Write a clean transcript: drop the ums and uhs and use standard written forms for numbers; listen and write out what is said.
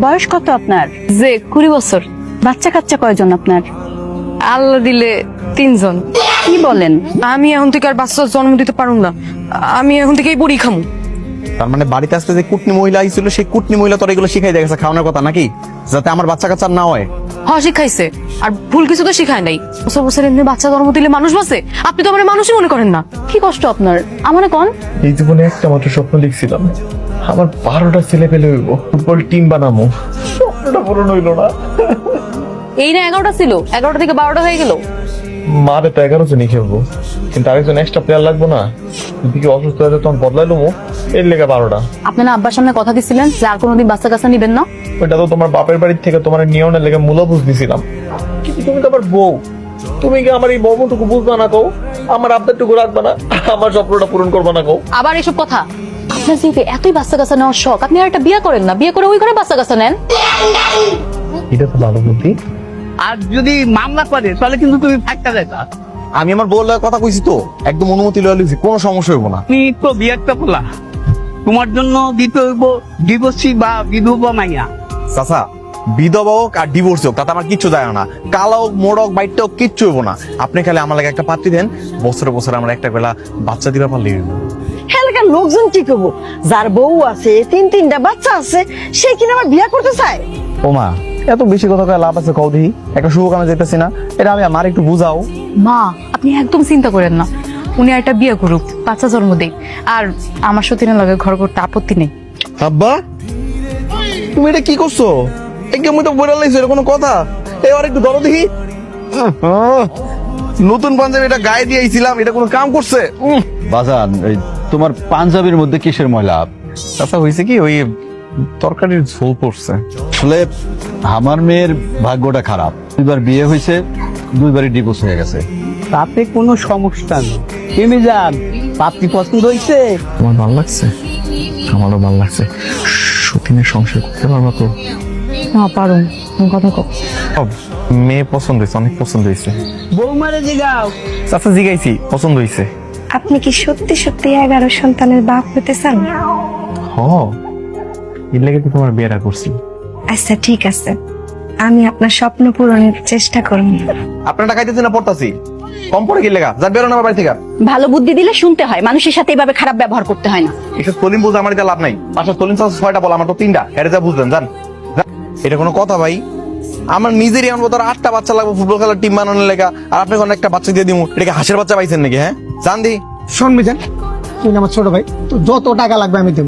বয়স কত আপনার? যে 20 বছর। বাচ্চা কাচ্চা কয়জন আপনার? আল্লাহ দিলে 3 জন। কি বলেন? আমি এখন থেকে আর বাচ্চা জন্ম দিতে পারুম না, আমি এখন থেকেই বড়ি খামু। তার মানে বাড়িতে আসতে যে কুটনি মহিলা আইছিল সেই কুটনি মহিলা তোর এগুলো শিখাই দিয়ে গেছে খাওয়ানোর কথা নাকি, যাতে আমার বাচ্চা কাচ্চা না হয়। হ্যাঁ শিখাইছে, আর ভুল কিছু তো শিখায় নাই। বছর বছর এমনি বাচ্চা জন্ম দিলে মানুষ বাঁচে, আপনি তো আমার মানুষই মনে করেন না। কি কষ্ট আপনার? আমারে কোন? এই জীবনে একটা মাত্র স্বপ্ন দেখছিলাম, আমার 12টা ছেলে পেলে হইব, ফুটবল টিম বানাবো। স্বপ্নটা পূরণ হইল না। এই না 11টা ছিল, 11টা থেকে 12টা হয়ে গেল। মারে তো 11 জনই খেলবো, কিন্তু আরেকজন এক্সট্রা প্লেয়ার লাগবো না। দিকে অসুস্থ হয়ে তখন বদলাইলো এর লেগে 12টা। আপনি না আব্বার সামনে কথা দিছিলেন যে আর কোনোদিন বাচ্চা কাচ্চা নিবেন না? ওইটা তো তোমার বাপের বাড়ির থেকে তোমার নিয়নের লেগে মূল্য বুঝ দিছিলাম, কিন্তু তুমি তো আবার বউ, তুমি কি আমার এই বউটুকু বুঝবা না কও? আমার আবদারটুকু রাখবা না? আমার স্বপ্নটা পূরণ করবা না কও? আবার এসব কথা? আপনার যেহেতু এতই বাচ্চা কাচ্চা নেওয়ার শখ, আপনি আর একটা বিয়ে করেন না, বিয়ে করে ওই ঘরে বাচ্চা কাচ্চা নেন। এটা তো ভালো বুদ্ধি। আর যদি মামলা করে তাহলে কিন্তু তুমি ফাঁকটা যাইতা। আমি আমার বউর লগে কথা কইছি তো, একদম অনুমতি লয়ে লইছি, কোনো সমস্যা হইব না। তুমি তো বিয়েটা বলা, তোমার জন্য দিতে হইব ডিভোর্সি বা বিধবা মাইয়া। চাচা, বিধবা হোক আর ডিভোর্স হোক তাতে আমার কিচ্ছু যায় না, কালা হোক মোড় হোক বাইটটা হোক কিচ্ছু হইব না। আপনি খালি আমার লাগে একটা পাত্রী দেন, বছরে বছরে আমরা একটা বেলা বাচ্চা দিবা পারলে হইব। এলাকার লোকজন কি করবো? যার বউ আছে, তিনটা বাচ্চা আছে, সে কিনা আমার বিয়ে করতে চায়? ও মা, এত বেশি কথা কয়ে লাভ আছে কও দেখি? একটা শুভ কামে যেতেছি না, এটা আমি আমার একটু বুঝাও। মা আপনি একদম চিন্তা করেন না, উনি একটা বিয়ে করুক, বাচ্চা জন্ম দেয়, আর আমার সতীনের লগে ঘর করতে আপত্তি নেই। আব্বা, তুমি এটা কি করছো? একদম তো বইরা লাইছো, এটা কোনো কথা? এই আর একটু ধরো দেখি। নতুন পাঞ্জাবি এটা গায়ে দিয়ে আইছিলাম, এটা কোনো কাম করছে? বাজান, এই তোমার পাঞ্জাবির মধ্যে কিসের ময়লা? আচ্ছা হয়েছে কি, ওই তরকারির ঝোল পড়ছে। আসলে আমার মেয়ের ভাগ্যটা খারাপ, 2বার বিয়ে হয়েছে, 2বারই ডিভোর্স হয়ে গেছে। তাতে কোনো সমস্যা নেই। তুমি যান, পাত্রী পছন্দ হয়েছে? আমার ভালো লাগছে, আমারও ভালো লাগছে। সতীনের সংসার করতে পারবা তো? না পারুন, কথা কও। মেয়ে পছন্দ হয়েছে, অনেক পছন্দ হয়েছে। বৌমারে জিগাও। চাচা জিগাইছি, পছন্দ হয়েছে। আপনি কি সত্যি সত্যি 11 সন্তানের বাপ হতে চান? হ, এর লেগে তো তোমার বিয়েটা করছি। আচ্ছা ঠিক আছে, আমি আপনার স্বপ্ন পূরণের চেষ্টা করব। আপনারা খাইতেছি না পড়তাছি? কম পড়ে কি লেগা? যা বেরোন আমার বাড়ি থেকে। ভালো বুদ্ধি দিলে শুনতে হয়, মানুষের সাথে এভাবে খারাপ ব্যবহার করতে হয় না। এসব তলিম বুঝে আমার এটা লাভ নাই। পাশে তলিম চাচা 6টা বল, আমার তো 3টা। এটা যা বুঝলেন জান। এটা কোনো কথা ভাই? আমার নিজেরই আনবো, তার 8টা বাচ্চা লাগবে ফুটবল খেলার টিম বানানোর লেগা, আর আপনি কোনো একটা বাচ্চা দিয়ে দিমু? এটাকে হাঁসের বাচ্চা পাইছেন নাকি? হ্যাঁ জান দি। শোন মিজান, তুই আমার ছোট ভাই, তো যত টাকা লাগবে আমি দেবো।